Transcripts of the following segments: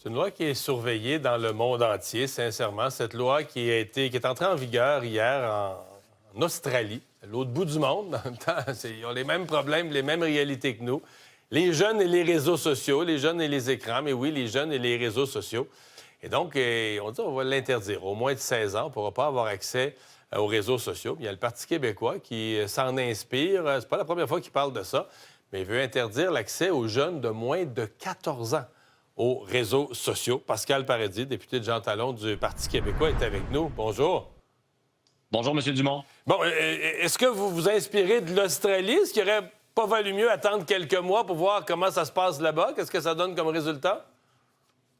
C'est une loi qui est surveillée dans le monde entier, sincèrement. Cette loi qui est entrée en vigueur hier en Australie, à l'autre bout du monde. En même temps, ils ont les mêmes problèmes, les mêmes réalités que nous. Les jeunes et les réseaux sociaux, les jeunes et les écrans, mais oui, les jeunes et les réseaux sociaux. Et donc, on dit qu'on va l'interdire. Au moins de 16 ans, on ne pourra pas avoir accès aux réseaux sociaux. Il y a le Parti québécois qui s'en inspire. C'est pas la première fois qu'il parle de ça, mais il veut interdire l'accès aux jeunes de moins de 14 ans aux réseaux sociaux. Pascal Paradis, député de Jean Talon du Parti québécois, est avec nous. Bonjour. Bonjour, M. Dumont. Bon, est-ce que vous vous inspirez de l'Australie? Est-ce qu'il aurait pas valu mieux attendre quelques mois pour voir comment ça se passe là-bas? Qu'est-ce que ça donne comme résultat?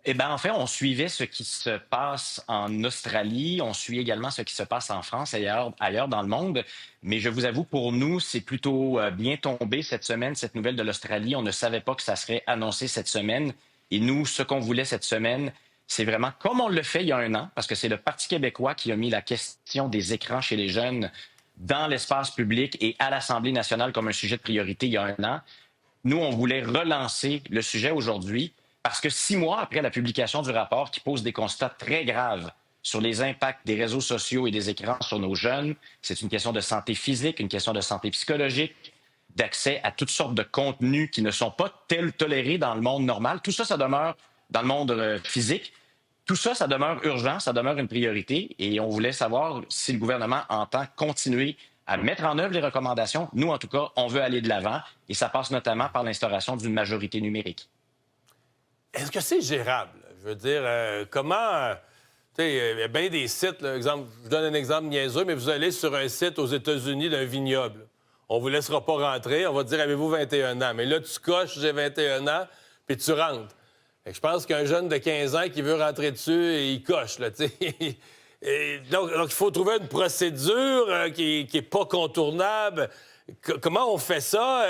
Eh bien, en fait, on suivait ce qui se passe en Australie. On suit également ce qui se passe en France et ailleurs dans le monde. Mais je vous avoue, pour nous, c'est plutôt bien tombé cette semaine, cette nouvelle de l'Australie. On ne savait pas que ça serait annoncé cette semaine. Et nous, ce qu'on voulait cette semaine, c'est vraiment comme on le fait il y a un an, parce que c'est le Parti québécois qui a mis la question des écrans chez les jeunes dans l'espace public et à l'Assemblée nationale comme un sujet de priorité il y a un an. Nous, on voulait relancer le sujet aujourd'hui parce que 6 mois après la publication du rapport qui pose des constats très graves sur les impacts des réseaux sociaux et des écrans sur nos jeunes, c'est une question de santé physique, une question de santé psychologique, d'accès à toutes sortes de contenus qui ne sont pas tolérés dans le monde normal. Tout ça, ça demeure dans le monde physique. Tout ça, ça demeure urgent, ça demeure une priorité. Et on voulait savoir si le gouvernement entend continuer à mettre en œuvre les recommandations. Nous, en tout cas, on veut aller de l'avant. Et ça passe notamment par l'instauration d'une majorité numérique. Est-ce que c'est gérable? Je veux dire, comment... Tu sais, il y a bien des sites, là, exemple, je donne un exemple niaiseux, mais vous allez sur un site aux États-Unis d'un vignoble. On vous laissera pas rentrer, on va te dire, avez-vous 21 ans? Mais là, tu coches, j'ai 21 ans, puis tu rentres. Fait que je pense qu'un jeune de 15 ans qui veut rentrer dessus, il coche, là, tu sais. Donc, il faut trouver une procédure qui est pas contournable. Comment on fait ça?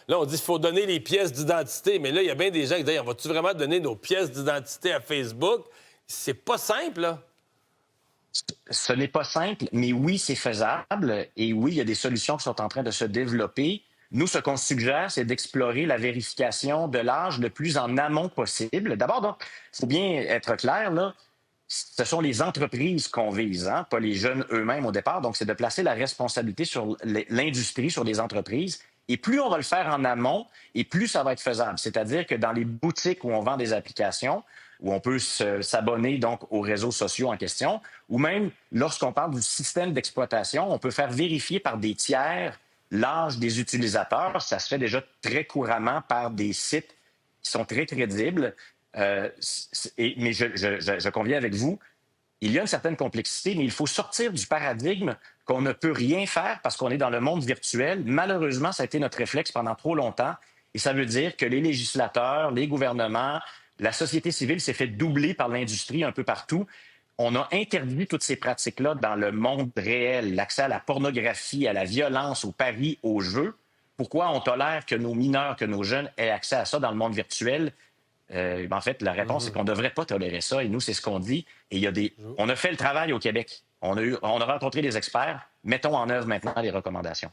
Là, on dit qu'il faut donner les pièces d'identité, mais là, il y a bien des gens qui disent, on va-tu vraiment donner nos pièces d'identité à Facebook? C'est pas simple, là. Ce n'est pas simple, mais oui, c'est faisable. Et oui, il y a des solutions qui sont en train de se développer. Nous, ce qu'on suggère, c'est d'explorer la vérification de l'âge le plus en amont possible. D'abord, donc, il faut bien être clair, là, ce sont les entreprises qu'on vise, hein, pas les jeunes eux-mêmes au départ. Donc, c'est de placer la responsabilité sur l'industrie, sur les entreprises. Et plus on va le faire en amont, et plus ça va être faisable. C'est-à-dire que dans les boutiques où on vend des applications, où on peut s'abonner donc aux réseaux sociaux en question, ou même lorsqu'on parle du système d'exploitation, on peut faire vérifier par des tiers l'âge des utilisateurs. Ça se fait déjà très couramment par des sites qui sont très crédibles. Mais je conviens avec vous, il y a une certaine complexité, mais il faut sortir du paradigme qu'on ne peut rien faire parce qu'on est dans le monde virtuel. Malheureusement, ça a été notre réflexe pendant trop longtemps. Et ça veut dire que les législateurs, les gouvernements, la société civile s'est fait doubler par l'industrie un peu partout. On a interdit toutes ces pratiques-là dans le monde réel, l'accès à la pornographie, à la violence, aux paris, aux jeux. Pourquoi on tolère que nos mineurs, que nos jeunes aient accès à ça dans le monde virtuel? En fait, la réponse, c'est qu'on ne devrait pas tolérer ça. Et nous, c'est ce qu'on dit. Et on a fait le travail au Québec. On a rencontré des experts. Mettons en œuvre maintenant les recommandations.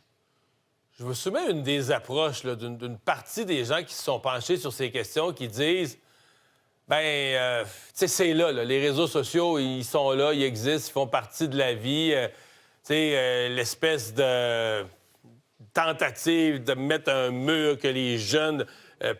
Je vous soumets une des approches là, d'une partie des gens qui se sont penchés sur ces questions, qui disent, tu sais, c'est là, les réseaux sociaux, ils sont là, ils existent, ils font partie de la vie. L'espèce de tentative de mettre un mur que les jeunes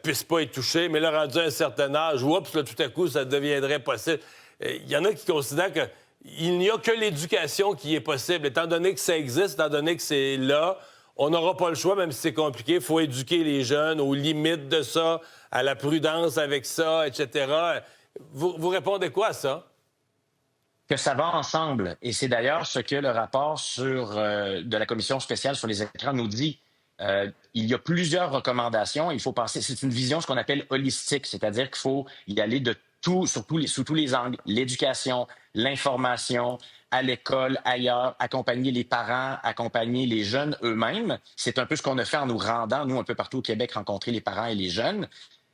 puissent pas y toucher, mais là, rendu à un certain âge, oups, là, tout à coup, ça deviendrait possible. Il y en a qui considèrent qu'il n'y a que l'éducation qui est possible. Étant donné que ça existe, étant donné que c'est là, on n'aura pas le choix, même si c'est compliqué. Il faut éduquer les jeunes aux limites de ça, à la prudence avec ça, etc. Vous répondez quoi à ça? Que ça va ensemble. Et c'est d'ailleurs ce que le rapport de la Commission spéciale sur les écrans nous dit. Il y a plusieurs recommandations. Il faut penser, c'est une vision, ce qu'on appelle holistique, c'est-à-dire qu'il faut y aller de tout, sous tous les angles. L'éducation, l'information, à l'école, ailleurs, accompagner les parents, accompagner les jeunes eux-mêmes. C'est un peu ce qu'on a fait en nous rendant, nous, un peu partout au Québec, rencontrer les parents et les jeunes.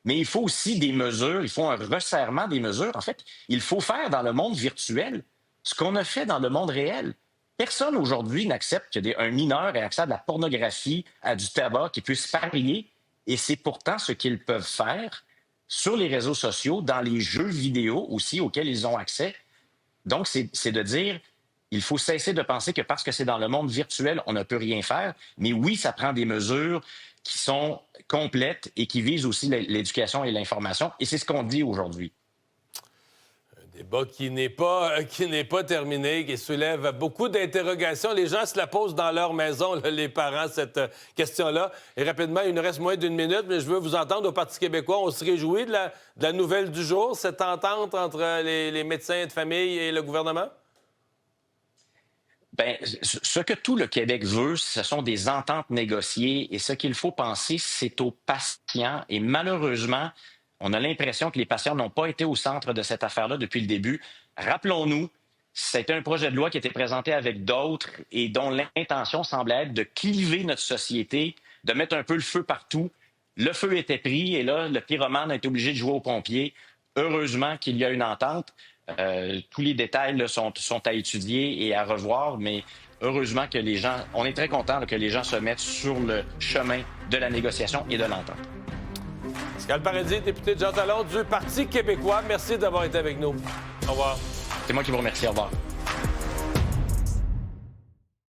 Mais il faut aussi des mesures, il faut un resserrement des mesures. En fait, il faut faire dans le monde virtuel ce qu'on a fait dans le monde réel. Personne aujourd'hui n'accepte qu'un mineur ait accès à de la pornographie, à du tabac, qu'il puisse parier. Et c'est pourtant ce qu'ils peuvent faire. sur les réseaux sociaux, dans les jeux vidéo aussi auxquels ils ont accès. Donc, c'est de dire, il faut cesser de penser que parce que c'est dans le monde virtuel, on ne peut rien faire. Mais oui, ça prend des mesures qui sont complètes et qui visent aussi l'éducation et l'information. Et c'est ce qu'on dit aujourd'hui. Débat qui n'est pas terminé, qui soulève beaucoup d'interrogations. Les gens se la posent dans leur maison, là, les parents, cette question-là. Et rapidement, il nous reste moins d'une minute, mais je veux vous entendre au Parti québécois. On se réjouit de la nouvelle du jour, cette entente entre les médecins de famille et le gouvernement? Bien, ce que tout le Québec veut, ce sont des ententes négociées. Et ce qu'il faut penser, c'est aux patients. Et malheureusement, on a l'impression que les patients n'ont pas été au centre de cette affaire-là depuis le début. Rappelons-nous, c'était un projet de loi qui était présenté avec d'autres et dont l'intention semblait être de cliver notre société, de mettre un peu le feu partout. Le feu était pris et là, le pyromane a été obligé de jouer aux pompiers. Heureusement qu'il y a une entente. Tous les détails là, sont à étudier et à revoir, mais heureusement que les gens, on est très contents que les gens se mettent sur le chemin de la négociation et de l'entente. Pascal Paradis, député de Jean Talon du Parti québécois, merci d'avoir été avec nous. Au revoir. C'est moi qui vous remercie. Au revoir.